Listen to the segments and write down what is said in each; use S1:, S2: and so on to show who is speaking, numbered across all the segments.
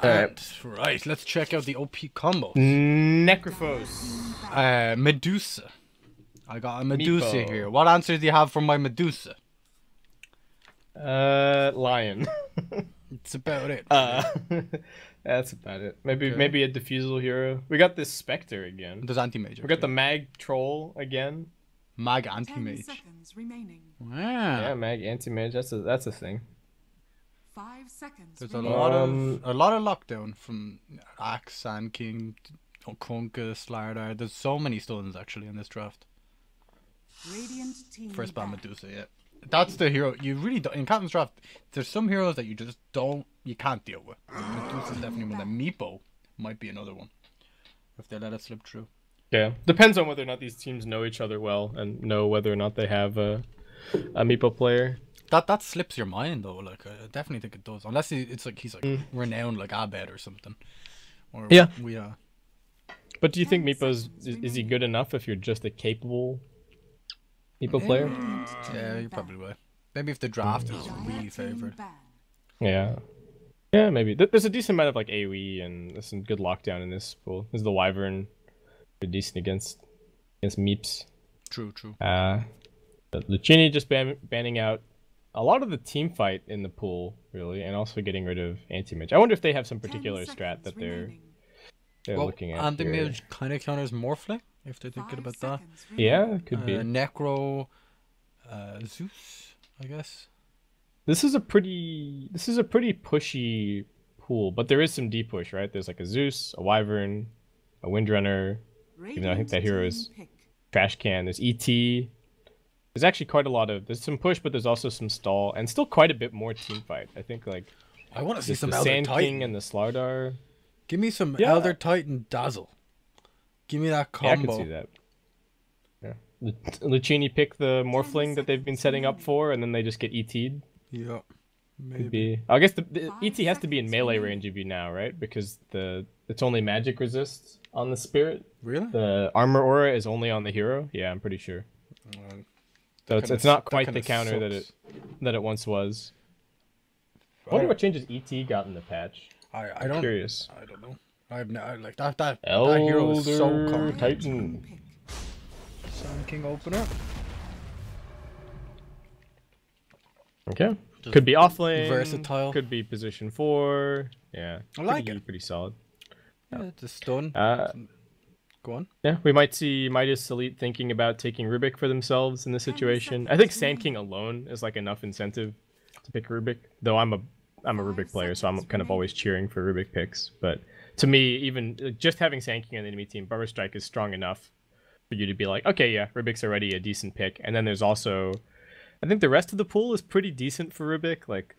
S1: Right, let's check out the OP combos.
S2: Necrophos.
S1: Medusa. I got a Medusa
S2: Meepo.
S1: here. What answer do you have for my Medusa?
S2: Lion.
S1: It's about it.
S2: That's about it. Maybe a diffusal hero. We got this Spectre again.
S1: There's anti-mage.
S2: We got the Mag Troll again.
S1: Mag anti-mage. Wow.
S2: Yeah, Mag anti-mage. That's a thing.
S3: 5 seconds.
S1: There's a lot of lockdown from Axe, Sand King, Kunka, Slardar. There's so many stuns actually in this draft.
S3: Radiant team
S1: First ban Medusa, yeah. That's the hero you really don't in Captain's Draft. There's some heroes that you just you can't deal with. Medusa's definitely one. That Meepo might be another one if they let it slip through.
S2: Yeah, depends on whether or not these teams know each other well and know whether or not they have a Meepo player.
S1: That slips your mind though. Like I definitely think it does, unless it's like he's like renowned like Abed or something. Or
S2: yeah,
S1: we
S2: But do you think Meepo's is he good enough if you're just a capable Meepo player?
S1: Yeah, you probably will. Maybe if the draft is really favored.
S2: Yeah. Yeah, maybe. There's a decent amount of like AoE and there's some good lockdown in this pool. This is the Wyvern. Pretty decent against Meeps.
S1: True.
S2: But Luccini just banning out a lot of the team fight in the pool, really, and also getting rid of anti-mage. I wonder if they have some particular strat that they're looking at.
S1: Anti-mage kind of counters Morphling, if they're thinking about that.
S2: Yeah, could be.
S1: Necro, Zeus, I guess.
S2: This is a pretty pushy pool, but there is some deep push, right? There's like a Zeus, a Wyvern, a Windrunner. Even though I think that hero is trash can. There's ET. There's actually quite a lot of. There's some push, but there's also some stall, and still quite a bit more team fight. I think like.
S1: I want to see some
S2: the
S1: Elder
S2: Sand
S1: Titan.
S2: King and the Slardar.
S1: Give me some Elder Titan Dazzle. Give me that combo.
S2: Yeah, I can see that. Yeah. Luccini pick the Morphling that they've been setting up for, and then they just get ET'd.
S1: Yeah.
S2: Maybe. I guess the ET has to be in melee range of you now, right? Because it's only magic resists on the spirit.
S1: Really?
S2: The armor aura is only on the hero. Yeah, I'm pretty sure. So it's not quite the counter that it once was. I wonder what changes ET got in the patch. I'm curious.
S1: I don't know. That hero is so complicated.
S2: Titan.
S1: Sand King opener.
S2: Okay. Could be offlane.
S1: Versatile.
S2: Could be position 4. Yeah.
S1: I like it.
S2: Pretty solid.
S1: Yeah, it's a stun. Go on.
S2: Yeah, we might see Midas Elite thinking about taking Rubik for themselves in this situation. I think Sand King alone is like enough incentive to pick Rubik. Though I'm a Rubik player, so I'm kind of always cheering for Rubik picks. But to me, even just having Sand King on the enemy team, Barber Strike is strong enough for you to be like, okay, yeah, Rubik's already a decent pick. And then there's also, I think the rest of the pool is pretty decent for Rubik. Like,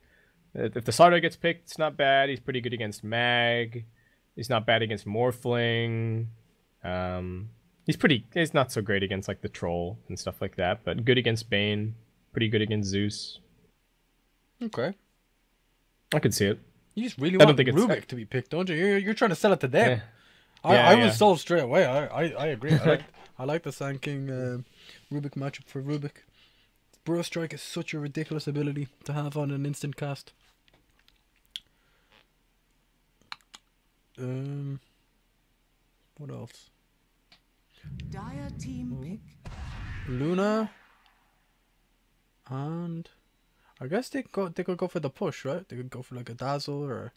S2: if the Slardar gets picked, it's not bad. He's pretty good against Mag. He's not bad against Morphling. He's not so great against like the Troll and stuff like that, but good against Bane. Pretty good against Zeus.
S1: Okay.
S2: I could see it.
S1: You just really want Rubik to be picked, don't you? You're trying to sell it to them.
S2: Yeah.
S1: I was sold straight away. I agree. I like the Sand King Rubik matchup for Rubik. Burrow Strike is such a ridiculous ability to have on an instant cast. What else?
S3: Dire team pick.
S1: Luna. And I guess they could go for the push, right? They could go for like a Dazzle or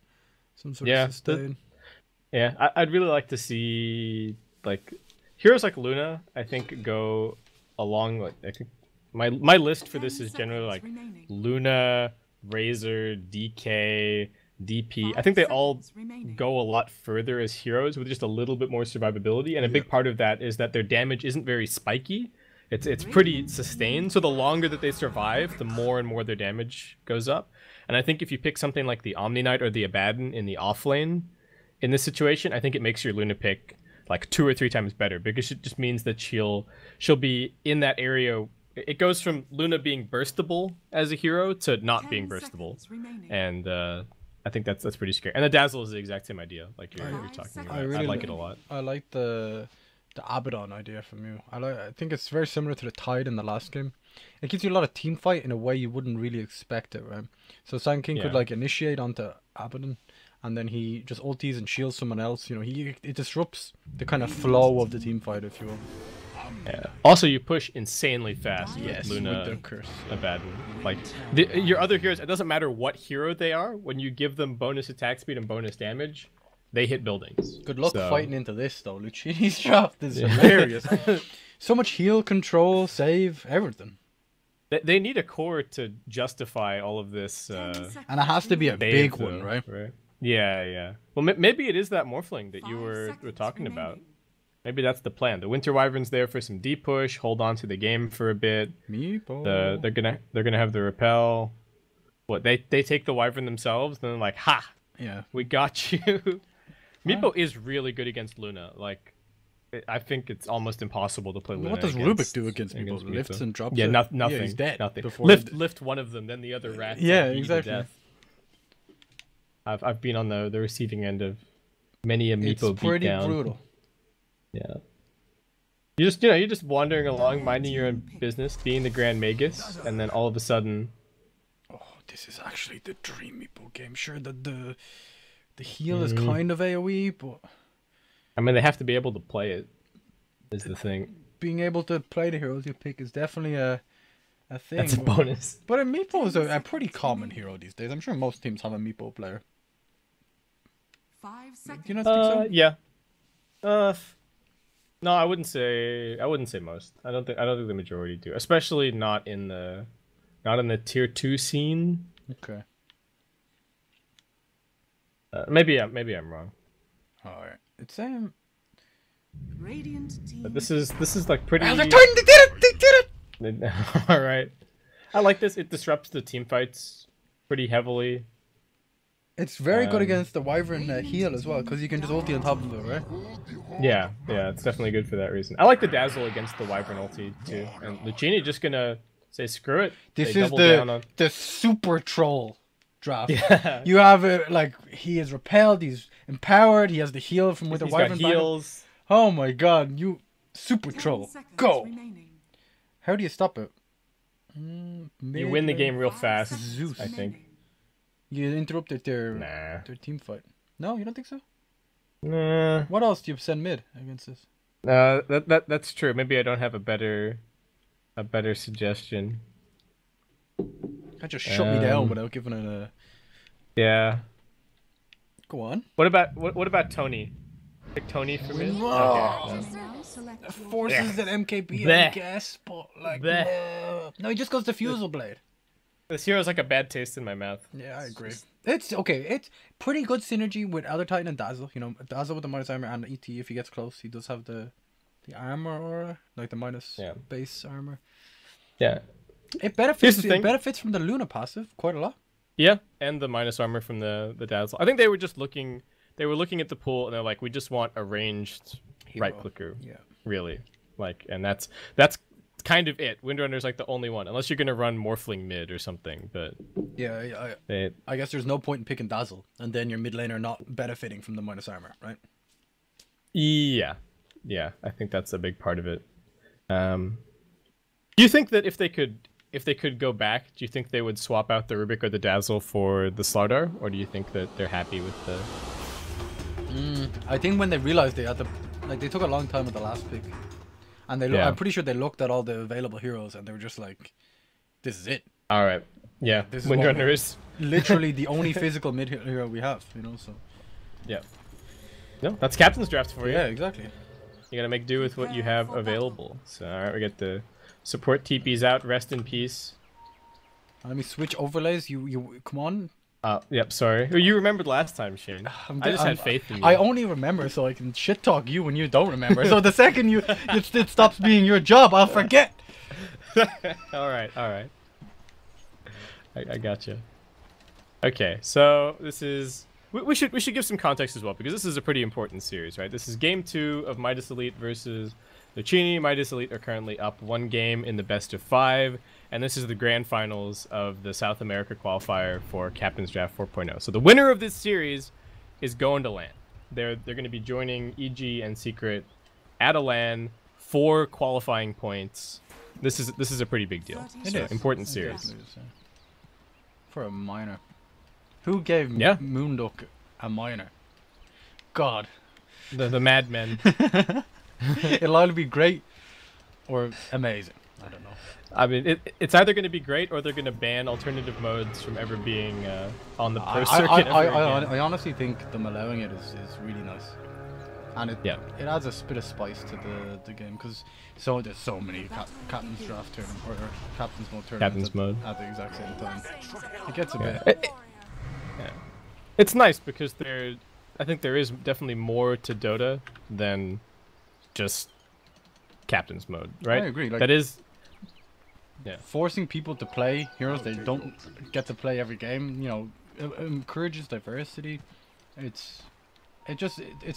S1: some sort of sustain.
S2: I'd really like to see like heroes like Luna. I think go along like I think my list for this is generally like Luna, Razor, DK, DP. I think they all go a lot further as heroes with just a little bit more survivability, and a big part of that is that their damage isn't very spiky. It's pretty sustained, so the longer that they survive, the more and more their damage goes up. And I think if you pick something like the Omni Knight or the Abaddon in the off lane, in this situation, I think it makes your Luna pick like 2 or 3 times better, because it just means that she'll be in that area. It goes from Luna being burstable as a hero to not being burstable, and I think that's pretty scary. And the Dazzle is the exact same idea, like you're talking about. I like it a lot.
S1: I like the Abaddon idea from you. I think it's very similar to the Tide in the last game. It gives you a lot of team fight in a way you wouldn't really expect it, right? So Sand King could like initiate onto Abaddon, and then he just ultis and shields someone else. You know, it disrupts the kind of flow of the team fight, if you will.
S2: Yeah. Also, you push insanely fast with
S1: Yes,
S2: Luna,
S1: with the curse.
S2: Abaddon. Like your other heroes, it doesn't matter what hero they are. When you give them bonus attack speed and bonus damage, they hit buildings.
S1: Good luck
S2: So-
S1: fighting into this, though. Luccini's draft is hilarious. So much heal, control, save, everything.
S2: They need a core to justify all of this.
S3: 10 seconds
S1: And it has to be a
S3: remaining.
S1: big one, right?
S2: Yeah, yeah. Well, maybe it is that Morphling that you
S3: 5
S2: were
S3: seconds
S2: talking about.
S3: remaining.
S2: Maybe that's the plan. The Winter Wyvern's there for some deep push, hold on to the game for a bit.
S1: Meepo.
S2: They're gonna have the repel. What they take the Wyvern themselves, then they're like, ha,
S1: Yeah.
S2: we got you. Meepo is really good against Luna. Like, I think it's almost impossible to play Luna.
S1: What does
S2: against,
S1: Rubik do against Meepo?
S2: against
S1: Lifts
S2: Meepo.
S1: and drops
S2: Yeah,
S1: it?
S2: nothing.
S1: Yeah, he's dead.
S2: Nothing.
S1: before
S2: Lift one of them, then the other rat.
S1: Yeah,
S2: beat you to
S1: exactly.
S2: death. I've been on the receiving end of many a Meepo
S1: It's pretty
S2: beatdown.
S1: brutal.
S2: Yeah. You're just wandering along, minding your own business, being the Grand Magus, and then all of a sudden,
S1: Oh, this is actually the dream Meepo game. Sure, the heal is kind of AoE, but
S2: I mean, they have to be able to play it. Is the thing.
S1: being able to play the heroes you pick is definitely a thing.
S2: That's a bonus.
S1: But a Meepo is a pretty common hero these days. I'm sure most teams have a Meepo player.
S3: 5 seconds.
S1: Do you not think so?
S2: Yeah. No, I wouldn't say most. I don't think the majority do, especially not in the tier 2 scene.
S1: Okay.
S2: Maybe I'm wrong.
S1: Alright. It's
S3: Radiant team.
S2: But this is like pretty.
S1: Oh, they did it! They did it!
S2: All right. I like this. It disrupts the team fights pretty heavily.
S1: It's very good against the Wyvern heal as well, because you can just ulti on top of it, right?
S2: Yeah, it's definitely good for that reason. I like the Dazzle against the Wyvern ulti too. And Luccini just gonna say screw it.
S1: This
S2: They
S1: is
S2: double down on...
S1: the super troll draft.
S2: Yeah.
S1: You have it like he is repelled, he's empowered, he has the heal from with the
S2: He's
S1: Wyvern
S2: got
S1: battle.
S2: heals.
S1: Oh my god, you super
S3: 10
S1: troll.
S3: seconds
S1: Go!
S3: remaining.
S1: How do you stop it?
S2: You win the game real fast.
S1: Zeus.
S2: I think.
S1: You interrupted their team fight. No, you don't think so?
S2: Nah.
S1: What else do you send mid against this?
S2: That's true. Maybe I don't have a better suggestion.
S1: That just shut me down without giving it a.
S2: Yeah.
S1: Go on.
S2: What about Tony? Pick Tony for mid.
S1: Whoa.
S2: Okay.
S3: Now select your
S1: Forces that MKB, I
S2: Bleh.
S1: guess, but like.
S2: Bleh.
S1: No, he just goes to Fusel Blade.
S2: This hero's like a bad taste in my mouth.
S1: Yeah, I agree. It's okay. It's pretty good synergy with Elder Titan and Dazzle. You know, Dazzle with the minus armor and ET. If he gets close, he does have the armor aura, like the minus base armor.
S2: Yeah.
S1: It benefits.
S2: Here's the thing.
S1: It benefits from the Luna passive quite a lot.
S2: Yeah, and the minus armor from the Dazzle. I think they were just looking. They were looking at the pool and they're like, we just want a ranged right clicker.
S1: Yeah.
S2: Really, like, and that's kind of it. Windrunner's like the only one, unless you're gonna run Morphling mid or something. But
S1: Yeah, I guess there's no point in picking Dazzle, and then your mid laner not benefiting from the minus armor, right?
S2: yeah, I think that's a big part of it. Do you think that if they could go back, do you think they would swap out the Rubik or the Dazzle for the Slardar, or do you think that they're happy with the?
S1: I think when they realized they had to, like, they took a long time with the last pick, and they I'm pretty sure they looked at all the available heroes and they were just like, "This is it.
S2: All right, yeah.
S1: This is what
S2: Windrunner is
S1: literally the only physical mid hero we have." You know, so
S2: yeah. No, that's captain's draft for you.
S1: yeah, exactly.
S2: You gotta make do with what you have available. So all right, we get the support TPs out. Rest in peace.
S1: Let me switch overlays. You come on.
S2: Yep. Sorry. You remembered last time, Shane. I just had faith in you.
S1: I only remember so I can shit talk you when you don't remember. So the second it stops being your job, I'll forget.
S2: all right. I gotcha. Okay, so this is we should give some context as well, because this is a pretty important series, right? This is game 2 of Midas Elite versus Luccini. Midas Elite are currently up 1 game in the best of 5, and this is the grand finals of the South America qualifier for Captain's Draft 4.0. So the winner of this series is going to LAN. They're going to be joining EG and Secret at a LAN for qualifying points. This is a pretty big deal.
S1: It
S2: So,
S1: is.
S2: important series.
S1: For a minor. Who gave
S2: Yeah.
S1: Moonduck a miner. God.
S2: The madmen.
S1: It'll either be great or amazing. I don't know.
S2: I mean, it's either going to be great or they're going to ban alternative modes from ever being on the pro circuit ever again.
S1: I honestly think them allowing it is really nice. And it adds a bit of spice to the game because there's so many captain's draft tournament or captain's mode tournaments at the exact same time. It gets a bit.
S2: It's nice because I think there is definitely more to Dota than just captain's mode, right?
S1: I agree. Like,
S2: that is. Yeah.
S1: Forcing people to play heroes they don't get to play every game, you know, it encourages diversity. It's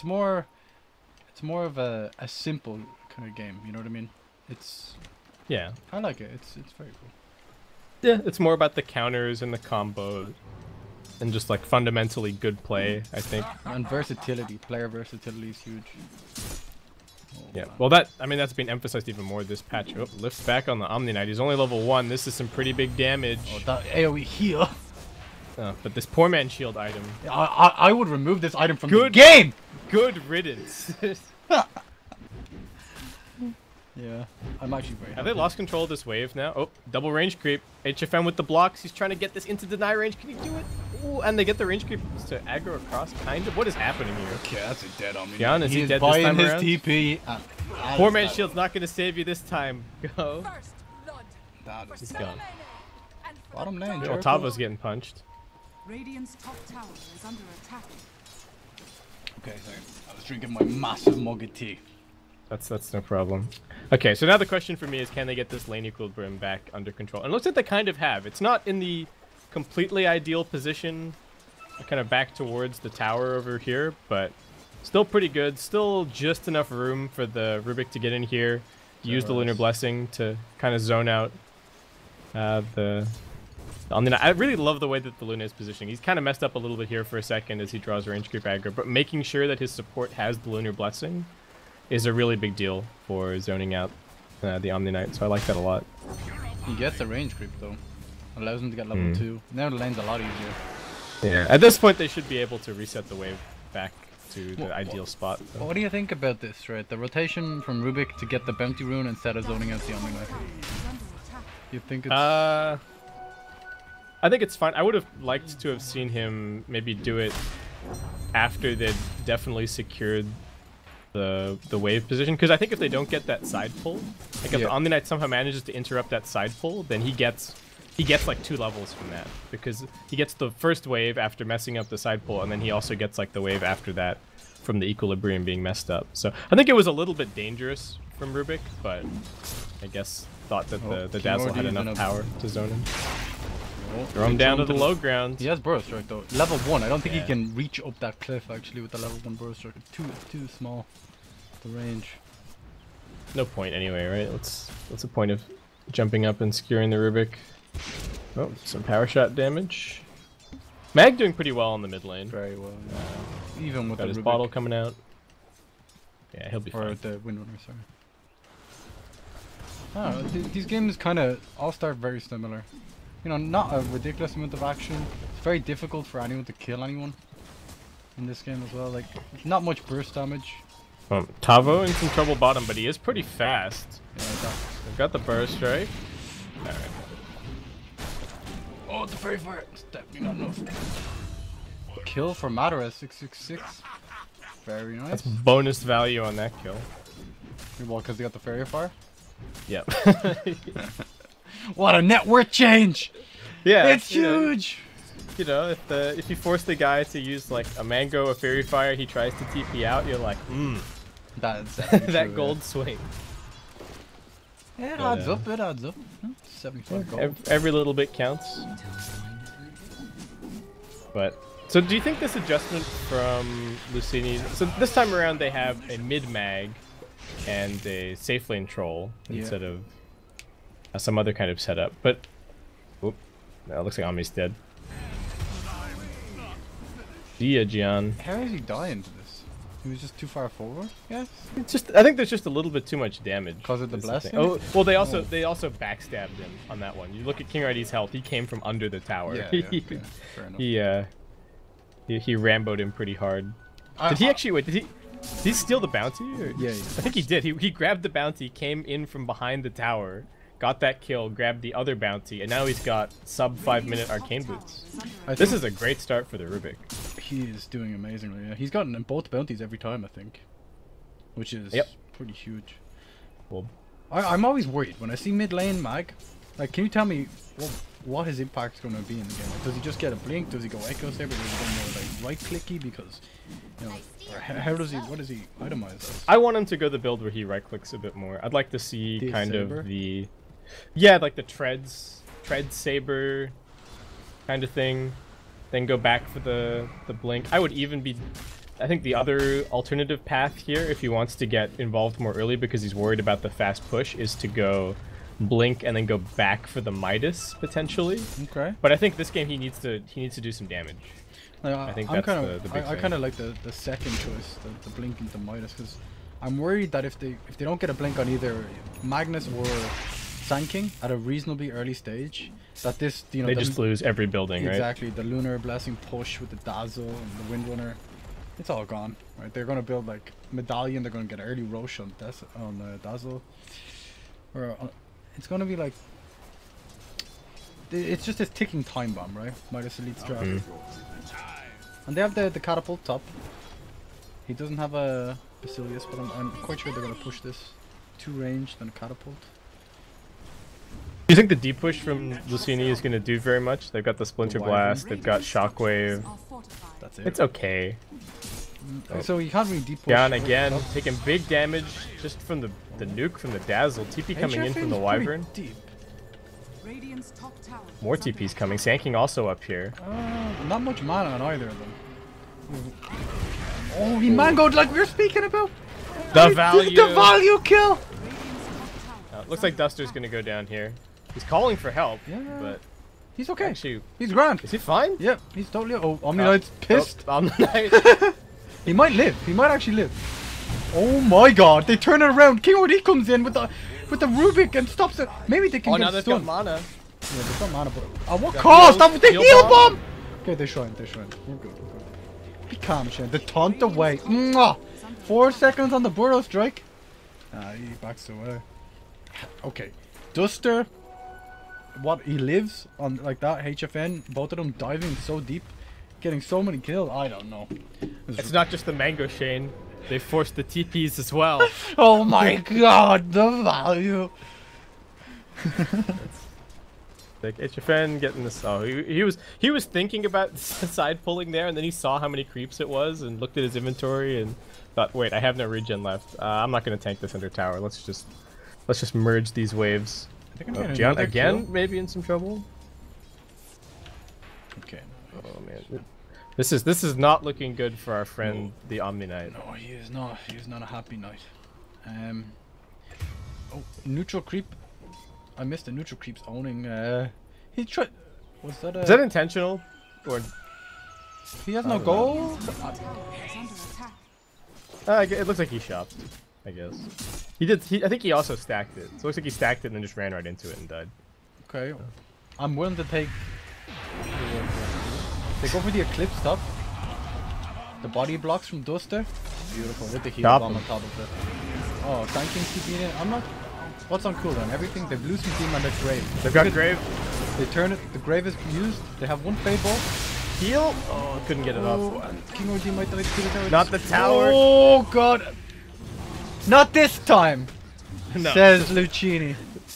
S1: more of a simple kind of game, you know what I mean? I like it. It's very cool.
S2: Yeah, it's more about the counters and the combos and just like fundamentally good play, I think.
S1: And versatility, player versatility is huge.
S2: Yeah, well that's been emphasized even more this patch. Oh, lifts back on the Omni Knight. He's only level 1. This is some pretty big damage.
S1: Oh, that AoE heal.
S2: But this poor man shield item.
S1: I would remove this item from the game.
S2: Good riddance.
S1: Yeah, I'm actually very happy.
S2: Have they lost control of this wave now? Oh, double range creep. HFM with the blocks. He's trying to get this into deny range. Can he do it? Ooh, and they get the range creep to aggro across, kind of. What is happening here?
S1: Okay, that's a dead on me.
S2: Gian, is he dead
S1: this
S2: time
S1: his
S2: around?
S1: TP.
S2: Poor man shield's not going to save you this time. Go.
S1: He's
S2: gone.
S1: Bottom lane.
S2: Oh, Tavo's getting punched.
S3: Radiant's top tower is under attack.
S1: Okay, sorry. I was drinking my massive mug of tea.
S2: That's no problem. Okay, so now the question for me is, can they get this lane equilibrium back under control? And it looks like they kind of have. It's not in the completely ideal position, kind of back towards the tower over here, but still pretty good. Still just enough room for the Rubik to get in here, use the Lunar Blessing to kind of zone out the... I really love the way that the Luna is positioning. He's kind of messed up a little bit here for a second as he draws range creep aggro, but making sure that his support has the Lunar Blessing is a really big deal for zoning out the Omni Knight, so I like that a lot.
S1: He gets the range creep though. Allows him to get level 2. Now the lane's a lot easier.
S2: Yeah. At this point they should be able to reset the wave back to the ideal spot. So.
S1: What do you think about this, right? The rotation from Rubik to get the bounty rune instead of zoning out the Omni Knight. You think it's...
S2: I think it's fine. I would have liked to have seen him maybe do it after they'd definitely secured the wave position, because I think if they don't get that side pull, like if the Omni Knight somehow manages to interrupt that side pull, then he gets like 2 levels from that, because he gets the first wave after messing up the side pull, and then he also gets like the wave after that from the equilibrium being messed up. So I think it was a little bit dangerous from Rubik, but I guess thought that the Dazzle had enough power to zone him. Throw him down to the low ground.
S1: He has Burrow Strike though. Level 1. I don't think he can reach up that cliff actually with the level 1 Burrow Strike. It's too small. The range.
S2: No point anyway, right? What's the point of jumping up and skewering the Rubik? Oh, some power shot damage. Mag doing pretty well on the mid lane.
S1: Very well. Even with
S2: got his bottle coming out. Yeah, he'll be fine.
S1: Or the Windrunner, sorry. I don't know, these games kind of all start very similar. You know, not a ridiculous amount of action. It's very difficult for anyone to kill anyone in this game as well. Like, not much burst damage.
S2: Tavo in some trouble bottom, but he is pretty fast.
S1: Yeah,
S2: They've got the burst strike. Alright.
S1: Oh, the fairy fire! It's definitely not enough. Kill for Madara 666. Very nice.
S2: That's bonus value on that kill.
S1: Well, because they got the fairy fire?
S2: Yep.
S1: What a net worth change!
S2: Yeah,
S1: it's huge.
S2: You know, if you force the guy to use like a mango, a fairy fire, he tries to TP out, you're like,
S1: That's
S2: that gold swing.
S1: It adds up. It adds up. 75 gold.
S2: Every little bit counts. But so, do you think this adjustment from Luccini? So this time around, they have a mid mag and a safe lane troll instead of some other kind of setup. But whoop, no, it looks like Omni's dead. See ya, Gian.
S1: How is he dying to this? He was just too far forward. Yes.
S2: It's just, I think there's just a little bit too much damage.
S1: Because of the blessing.
S2: Oh, well, they also backstabbed him on that one. You look at King Righty's health; he came from under the tower.
S1: Yeah, okay. Fair enough.
S2: He ramboed him pretty hard. Did he actually wait? Did he steal the bounty? Or?
S1: Yeah,
S2: I think he did. He grabbed the bounty, came in from behind the tower, got that kill, grabbed the other bounty, and now he's got sub 5-minute arcane boots. This is a great start for the Rubik.
S1: He is doing amazingly. Yeah, he's gotten both bounties every time, I think, which is pretty huge.
S2: Well,
S1: I'm always worried when I see mid lane mag. Like, can you tell me what his impact's going to be in the game? Like, does he just get a blink? Does he go echo saber? Does he go more like right clicky? Because, you know, or how does he? What does he itemize as?
S2: I want him to go the build where he right clicks a bit more. I'd like to see
S1: The
S2: kind
S1: saber?
S2: of the, yeah, like the tread saber kind of thing. Then go back for the blink. I would even be. I think the other alternative path here, if he wants to get involved more early because he's worried about the fast push, is to go blink and then go back for the Midas potentially.
S1: Okay.
S2: But I think this game he needs to do some damage. I think that's the big
S1: I
S2: thing.
S1: kind of like the second choice, the blink into Midas, because I'm worried that if they don't get a blink on either Magnus or Sand King at a reasonably early stage, that this
S2: They just lose every building, right?
S1: Exactly. The Lunar Blessing push with the Dazzle and the Windrunner, it's all gone, right? They're gonna build like Medallion. They're gonna get early Roche on Dazzle, or it's gonna be like it's just this ticking time bomb, right? Midas Elite's draft, and they have the catapult top. He doesn't have a Basilius, but I'm quite sure they're gonna push this 2 range then a catapult.
S2: Do you think the deep push from Luccini is going to do very much? They've got the Splinter Blast, they've got Shockwave.
S1: That's it.
S2: It's okay.
S1: So you can't really deep push.
S2: Down again, taking big damage just from the nuke from the Dazzle. TP coming in from the Wyvern.
S1: Deep.
S3: Radiant's top tower
S2: More
S3: is under
S2: TP's coming. Sand King also up here.
S1: Not much mana on either of them. Oh, he mangoed like we were speaking about.
S2: The value.
S1: The value kill.
S2: Looks like Duster's going to go down here. He's calling for help, but
S1: He's okay.
S2: actually,
S1: He's grand.
S2: is he fine?
S1: Yep, he's totally. Oh, Omni Knight's pissed.
S2: Omni-Knight.
S1: He might live. He might actually live. Oh my God! They turn it around. King OD comes in with the Rubik and stops it. Maybe they can
S2: Oh, now
S1: get
S2: they've
S1: stunned.
S2: got mana.
S1: Yeah, they've got mana, but at what
S2: Got
S1: cost?
S2: heal-
S1: That was the
S2: heal
S1: heal
S2: bomb?
S1: bomb. Okay, they shrine. We're good. Be calm, Shen. The taunt away. Mwah! 4 seconds on the Burrow strike. He backs away. Okay, Duster. What he lives on like that HFN. Both of them diving so deep, getting so many kills. I don't know.
S2: It's not just the Mango Shane. They forced the TPs as well.
S1: Oh my God, the value.
S2: Like HFN getting this. Oh, he was thinking about side pulling there, and then he saw how many creeps it was, and looked at his inventory and thought, wait, I have no regen left. I'm not gonna tank this under tower. Let's just merge these waves. Gian again, maybe in some trouble.
S1: Okay.
S2: Oh man, this is not looking good for our friend the Omni Knight.
S1: No, he is not. He is not a happy knight. Oh, neutral creep. I missed the neutral creeps owning. He tried. Was that a?
S2: Is that intentional, or
S1: He has no gold.
S3: is under attack.
S2: it looks like he shopped? I guess he did. I think he also stacked it. So it looks like he stacked it and then just ran right into it and died.
S1: Okay. I'm willing to take. They go for the eclipse top. The body blocks from Duster. Beautiful. With the heal
S2: Top
S1: bomb
S2: him.
S1: on top of it. Oh, Sand King's keeping it. I'm not. What's on cooldown? Everything. They've lose some team and the grave.
S2: They've got Grave.
S1: They turn it. The grave is used. They have one fade ball.
S2: Heal. Oh, couldn't get it
S1: Oh,
S2: off.
S1: and King OG might die to the tower.
S2: Not the tower.
S1: Oh God. Not this time.
S2: No.
S1: Says Luccini.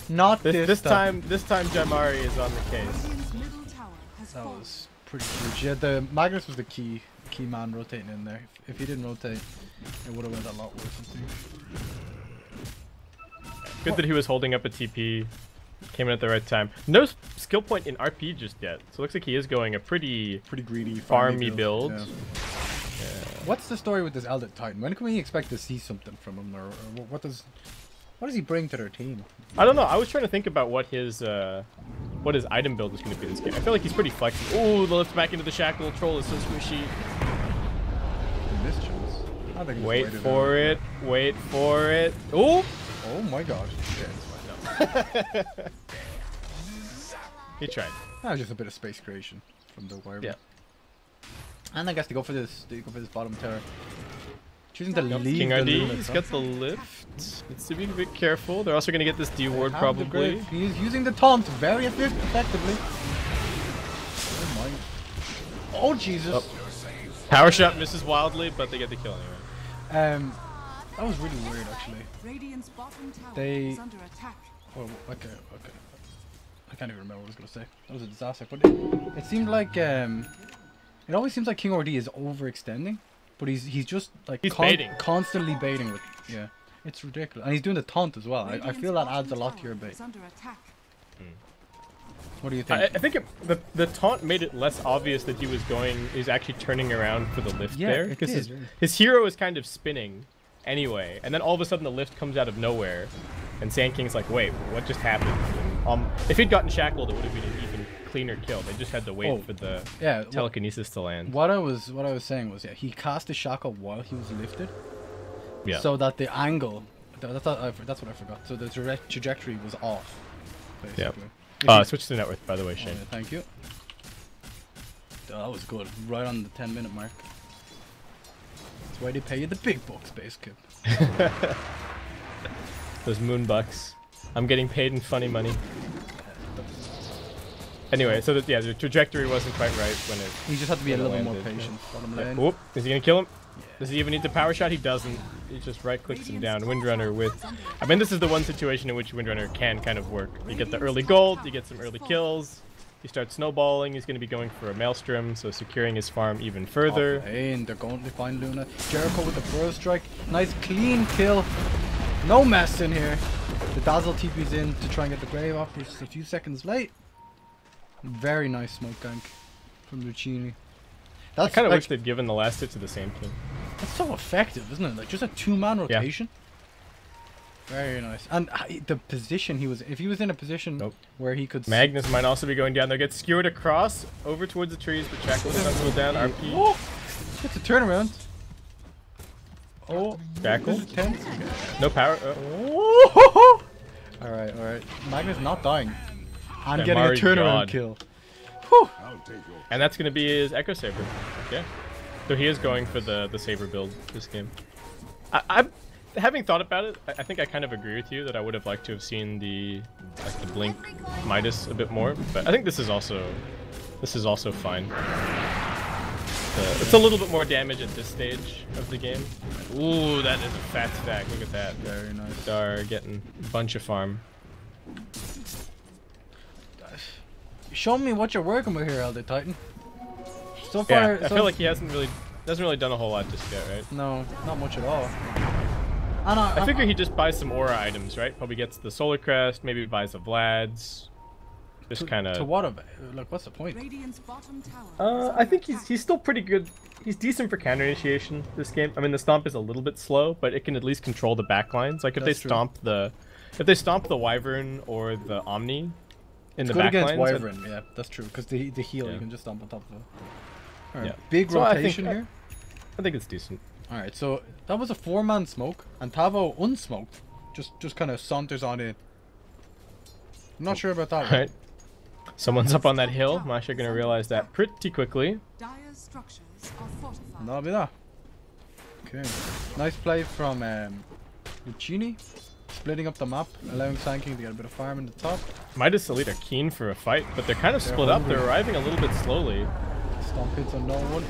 S1: Not
S2: This time Jamari is on the case.
S3: Radiant's middle tower has
S1: That
S3: fallen.
S1: was pretty huge. Yeah, the Magnus was the key man rotating in there. If he didn't rotate, it would have went a lot worse, I think.
S2: Good that he was holding up a TP. Came in at the right time. No skill point in RP just yet. So it looks like he is going a pretty
S1: Greedy,
S2: farmy build.
S1: Yeah. What's the story with this Eldritch Titan? When can we expect to see something from him, or what does he bring to their team?
S2: I don't know. I was trying to think about what his item build is going to be this game. I feel like he's pretty flexible. Oh, the lift back into the shackle. Troll is so squishy.
S1: In this chance, I think.
S2: Wait for it. Wait for it. Oh!
S1: Oh my God.
S2: He tried.
S1: That was just a bit of space creation from the wire.
S2: Yeah.
S1: And I guess they go for this bottom tower. Choosing to leave
S2: King
S1: the
S2: RD,
S1: Luna
S2: he's
S1: top.
S2: got the lift. Needs to be a bit careful. They're also going to get this D ward
S1: Have the
S2: probably.
S1: grave. He's using the taunt very effectively. Oh my. Oh Jesus.
S2: Oh. Power shot misses wildly, but they get the kill anyway.
S1: That was really weird actually.
S3: Radiant's bottom tower
S1: They-
S3: is under attack.
S1: Oh, okay. I can't even remember what I was gonna say. That was a disaster. But it seemed like it always seems like King RD is overextending, but he's just like
S2: He's baiting.
S1: constantly baiting with It's ridiculous, and he's doing the taunt as well. I feel that adds a lot to your bait.
S3: Is under attack.
S1: What do you think?
S2: I think the taunt made it less obvious that he's actually turning around for the lift
S1: Yeah,
S2: there.
S1: it
S2: Because
S1: did, yeah.
S2: his hero is kind of spinning anyway. And then all of a sudden the lift comes out of nowhere. And Sand King's like, wait, what just happened? If he'd gotten shackled, it would have been an even cleaner kill. They just had to wait for the telekinesis to land.
S1: What I was saying was, he cast a shackle while he was lifted.
S2: Yeah.
S1: So that the angle, that's what I forgot. So the trajectory was off, basically.
S2: Switch to network, by the way, Shane.
S1: Yeah, thank you. Oh, that was good. Right on the 10-minute mark. That's why they pay you the big bucks, base kid.
S2: Those moon bucks. I'm getting paid in funny money. Anyway, so the trajectory wasn't quite right when it.
S1: He just had to be a
S2: when it
S1: little more
S2: landed.
S1: patient. Bottom lane.
S2: Whoop! Is he gonna kill him? Does he even need the power shot? He doesn't. He just right clicks him down. Windrunner with. I mean, this is the one situation in which Windrunner can kind of work. You get the early gold, you get some early kills. He starts snowballing. He's going to be going for a Maelstrom, so securing his farm even further.
S1: And they're going to find Luna. Jericho with the burst strike. Nice clean kill. No mess in here. The Dazzle TP's in to try and get the grave off. He's just a few seconds late. Very nice smoke gank from Luccini.
S2: I
S1: That's
S2: kind of
S1: like,
S2: wish they'd given the last hit to the same team.
S1: that's so effective, isn't it? Like just a 2-man rotation. Very nice. And the position he was, if he was in a position where he could.
S2: Magnus might also be going down there. Gets skewered across over towards the trees, but Shackle doesn't go down. RP.
S1: Oh, it's a turnaround. Oh,
S2: Shackle.
S1: this is tense.
S2: No power.
S1: Oh. All right. Magnus not dying. I'm
S2: Yeah,
S1: getting a
S2: my
S1: turnaround
S2: God.
S1: kill. Whew.
S2: And that's going to be his Echo Saber. Yeah. So he is going for the Saber build this game. I'm having thought about it. I think I kind of agree with you that I would have liked to have seen the Blink Midas a bit more. But I think this is also fine. It's a little bit more damage at this stage of the game. Ooh, that is a fat stack. Look at that.
S1: Very nice.
S2: They're getting a bunch of farm.
S1: Show me what you're working with here, Elder Titan. So far,
S2: Yeah, I feel like he hasn't really done a whole lot just yet, right?
S1: no, not much at all. And
S2: I figure he just buys some aura items, right? Probably gets the Solar Crest, maybe buys a Vlad's. Just kind
S1: to
S2: of.
S1: what of it? Like, what's the point?
S3: Radiant's bottom tower.
S2: I think he's still pretty good. He's decent for counter initiation this game. I mean, the stomp is a little bit slow, but it can at least control the backlines. Like if
S1: That's
S2: they
S1: true.
S2: if they stomp the Wyvern or the Omni in
S1: It's
S2: the
S1: good against
S2: backlines.
S1: Wyvern, yeah, that's true. Because the heal,
S2: Yeah.
S1: you can just stomp on top of it. Alright,
S2: Yeah.
S1: big
S2: So I think-
S1: rotation here.
S2: I think it's decent.
S1: Alright, so that was a 4-man smoke, and Tavo unsmoked. Just kind of saunters on in. I'm not sure about that one.
S2: Right. Someone's up on that hill. Masha gonna realize that pretty quickly.
S3: Dire's structures are fortified.
S1: That'll be that. Okay. Nice play from Luccini. Splitting up the map, allowing Sand King to get a bit of farm in the top.
S2: Midas Elite are keen for a fight, but they're kind of split up. They're arriving a little bit slowly.
S1: Stomp hits on no one.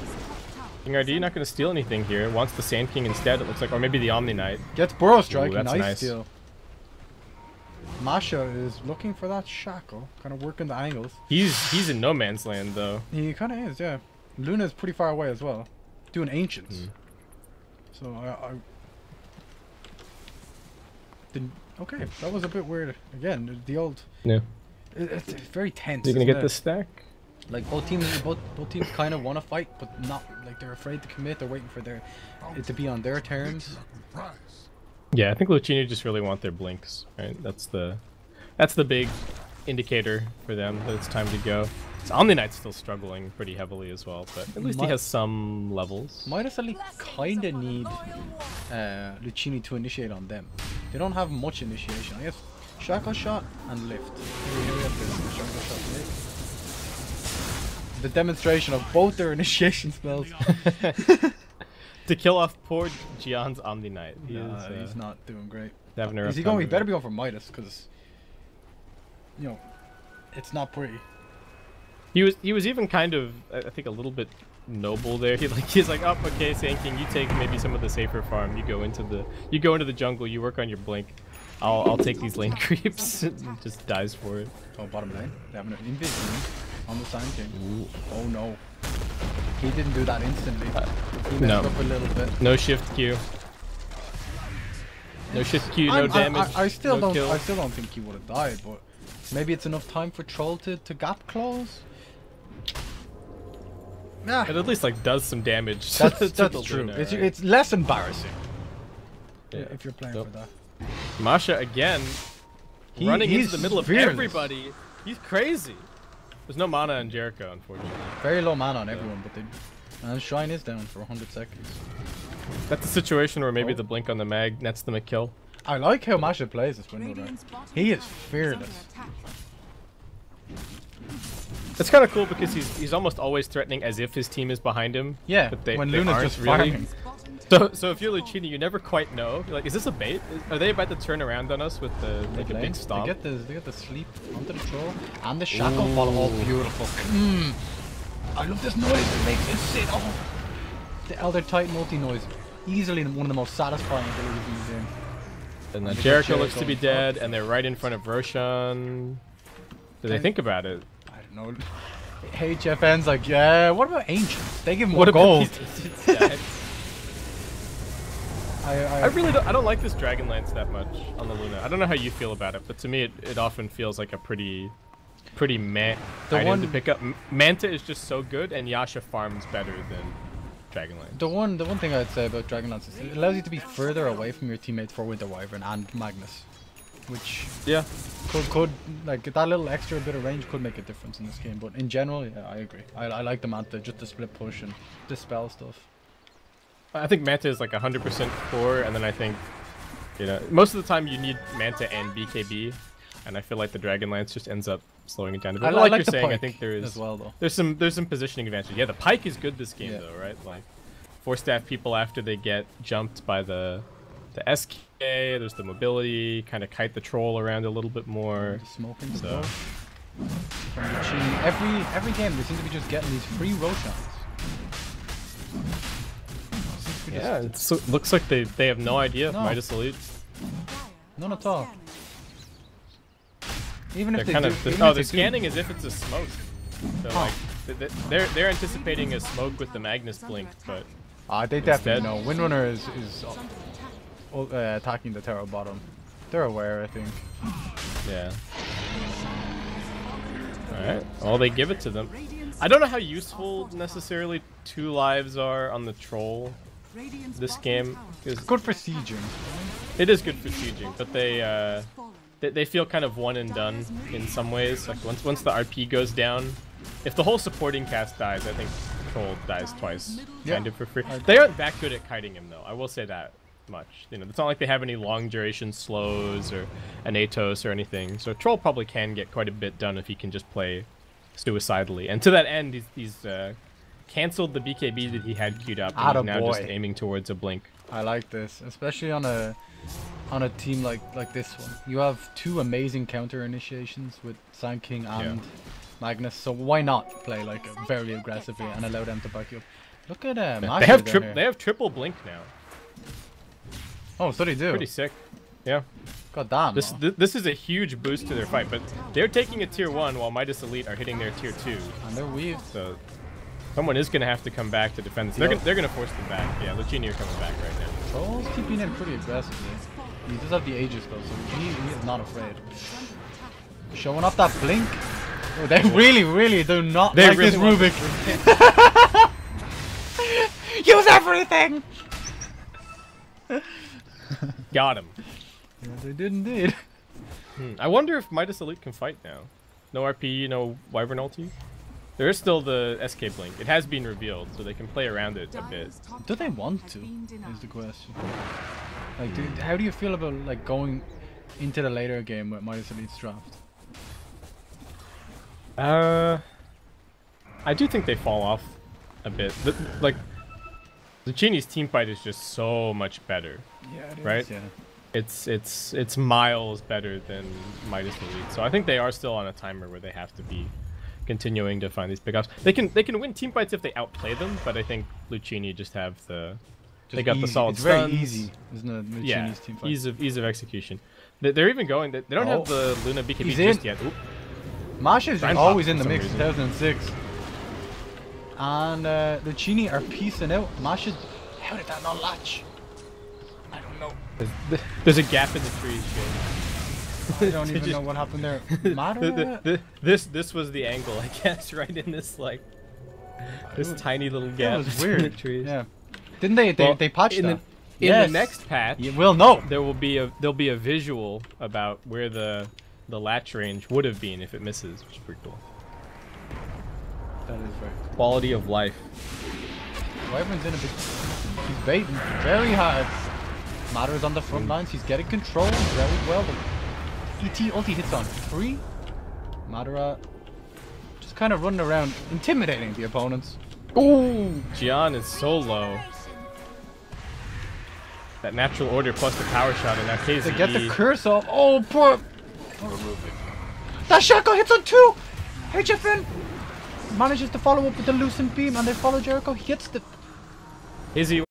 S2: King RD not going to steal anything here. Wants the Sand King instead, it looks like. Or maybe the Omni Knight.
S1: Gets Burrow Strike,
S2: Ooh, that's
S1: nice
S2: nice.
S1: steal. Masha is looking for that shackle, kind of working the angles.
S2: He's in no man's land, though.
S1: He kind of is, yeah. Luna's pretty far away as well, doing Ancients.
S2: Mm.
S1: So I didn't. Okay, that was a bit weird. Again, the old.
S2: Yeah.
S1: It's very tense.
S2: Are you going to
S1: isn't
S2: get
S1: it?
S2: this stack?
S1: Like both teams kind of want to fight, but not like they're afraid to commit. They're waiting for it to be on their terms.
S2: Yeah, I think Luccini just really want their blinks, right? That's the big indicator for them that it's time to go. So Omni Knight's still struggling pretty heavily as well, but at least he has some levels.
S1: Midas Elite kind of need Luccini to initiate on them. They don't have much initiation. I guess Shackle Shot and Lift. Here we have this Shackle Shot Lift. the demonstration of both their initiation spells.
S2: To kill off poor Jian's Omni Knight.
S1: He's not doing great.
S2: Is
S1: he going? He better be going for Midas, because you know it's not pretty.
S2: He was even kind of, I think, a little bit noble there. He's like, oh, okay, Sand King, you take maybe some of the safer farm. You go into the jungle. You work on your blink. I'll take these lane creeps. And just dies for it.
S1: Oh, bottom lane. They have an invis on the Sand King. Ooh. Oh no, he didn't do that instantly. He messed up a little bit.
S2: No shift Q. No shift Q. No damage.
S1: I still
S2: no
S1: don't.
S2: kill.
S1: I still don't think he would have died, but maybe it's enough time for Troll to gap close. Nah.
S2: It at least like does some damage.
S1: That's true. Luna, it's less embarrassing. Yeah, if you're playing for that.
S2: Masha again, running into the middle of everybody. He's crazy. There's no mana on Jericho, unfortunately.
S1: Very low mana on everyone, but and Shrine is down for 100 seconds.
S2: That's a situation where maybe the blink on the mag nets them a kill.
S1: I like how Masha plays this window. Right? He is fearless.
S2: It's kind of cool because he's almost always threatening as if his team is behind him.
S1: Yeah,
S2: but
S1: when Luna's just
S2: really.
S1: farming.
S2: So if you're Luccini, you never quite know. You're like, is this a bait? Are they about to turn around on us with the a big stomp?
S1: They get the sleep onto the troll and the shackle fall. Oh, beautiful. I love this noise. It makes it sit. Oh, the Elder Titan multi noise, easily one of the most satisfying abilities in the game.
S2: And then Jericho looks to be dead, and they're right in front of Roshan. Do they think about it?
S1: I don't know. HFN's like, yeah. What about Ancients? They give more gold.
S2: I really don't like this Dragonlance that much on the Luna. I don't know how you feel about it, but to me it often feels like a pretty meh item to pick up. Manta is just so good, and Yasha farms better than Dragonlance.
S1: The one thing I'd say about Dragonlance is it allows you to be further away from your teammates for Winter Wyvern and Magnus, which could like that little extra bit of range could make a difference in this game. But in general, yeah, I agree. I like the Manta, just the split push and dispel stuff.
S2: I think Manta is like 100% core, and then I think, most of the time you need Manta and BKB, and I feel like the Dragonlance just ends up slowing it down a bit. Like you're saying, I think there's some positioning advantage. Yeah, the Pike is good this game though, right? Like, 4-staff people after they get jumped by the SK. There's the mobility, kind of kite the troll around a little bit more.
S1: Smoking stuff. Every game they seem to be just getting these free Roshans.
S2: Yeah, it looks like they have no idea of Midas Elite.
S1: None at all. Even if
S2: they're scanning as if it's a smoke. So like they're anticipating a smoke with the Magnus blink, but
S1: they definitely know. Windrunner is attacking the tower bottom. They're aware, I think.
S2: Yeah. All right. Well, they give it to them. I don't know how useful necessarily 2 lives are on the troll this game.
S1: It's good for sieging.
S2: It is good for sieging, but they feel kind of one and done in some ways. Like once the RP goes down, if the whole supporting cast dies, I think Troll dies twice, kind of for free. They aren't that good at kiting him though. I will say that much. It's not like they have any long duration slows or an Atos or anything. So Troll probably can get quite a bit done if he can just play suicidally. And to that end, he's canceled the BKB that he had queued up, and he's now just aiming towards a blink.
S1: I like this, especially on a team like this one. You have 2 amazing counter initiations with Sand King and Magnus, so why not play like very aggressively and allow them to back you up? Look at
S2: they have triple blink now.
S1: Oh, so they do.
S2: Pretty sick. Yeah.
S1: God damn.
S2: This is a huge boost to their fight, but they're taking a tier 1 while Midas Elite are hitting their tier 2.
S1: And they're weaved.
S2: So someone is going to have to come back to defend this. They're going to force them back. Yeah, Luccini are coming back right now.
S1: Troll's keeping in pretty aggressively. He does have the Aegis though, so he is not afraid. Showing off that blink. Oh, they really do not like this Rubik. Use everything!
S2: Got him.
S1: Yeah, they did indeed.
S2: I wonder if Midas Elite can fight now. No RP, no Wyvern ulti. There is still the SK blink. It has been revealed, so they can play around it a bit.
S1: Do they want to? Is the question. Like, how do you feel about like going into the later game with Midas Elite's draft?
S2: I I do think they fall off a bit. Like, Luccini's team fight is just so much better.
S1: Yeah, it is,
S2: right?
S1: yeah.
S2: It's miles better than Midas Elite. So I think they are still on a timer where they have to be continuing to find these pickups. They can win team fights if they outplay them, but I think Luccini just have the they got
S1: easy.
S2: the solid
S1: It's
S2: stuns.
S1: very easy, isn't it? Luccini's
S2: Yeah,
S1: team fight.
S2: ease of execution. They're even going. They don't have the Luna BKB
S1: He's
S2: just
S1: in.
S2: yet. Oop.
S1: Masha's
S2: Giant
S1: always
S2: pop
S1: in the
S2: for
S1: mix,
S2: some
S1: 2006. And Luccini are piecing out. Masha, how did that not latch? I don't know.
S2: There's a gap in the trees.
S1: I don't even know what happened there. Madara?
S2: This was the angle, I guess, right in this like this tiny little gap.
S1: That was
S2: in
S1: weird.
S2: the trees.
S1: Yeah. Didn't they? They patched that.
S2: In the next patch,
S1: well, no.
S2: there'll be a visual about where the latch range would have been if it misses, which is pretty cool.
S1: That is right.
S2: Quality of life.
S1: Wyvern's in a bit. He's baiting very hard. Madara's on the front lines. He's getting control very well. The ET ulti hits on 3. Madara just kind of running around, intimidating the opponents.
S2: Ooh, Gian is so low. That natural order plus the power shot in that case.
S1: They get the curse off. Oh, poor Ruby. That shotgun hits on 2. HFN manages to follow up with the Lucent Beam, and they follow Jericho. He hits the.
S2: Izzy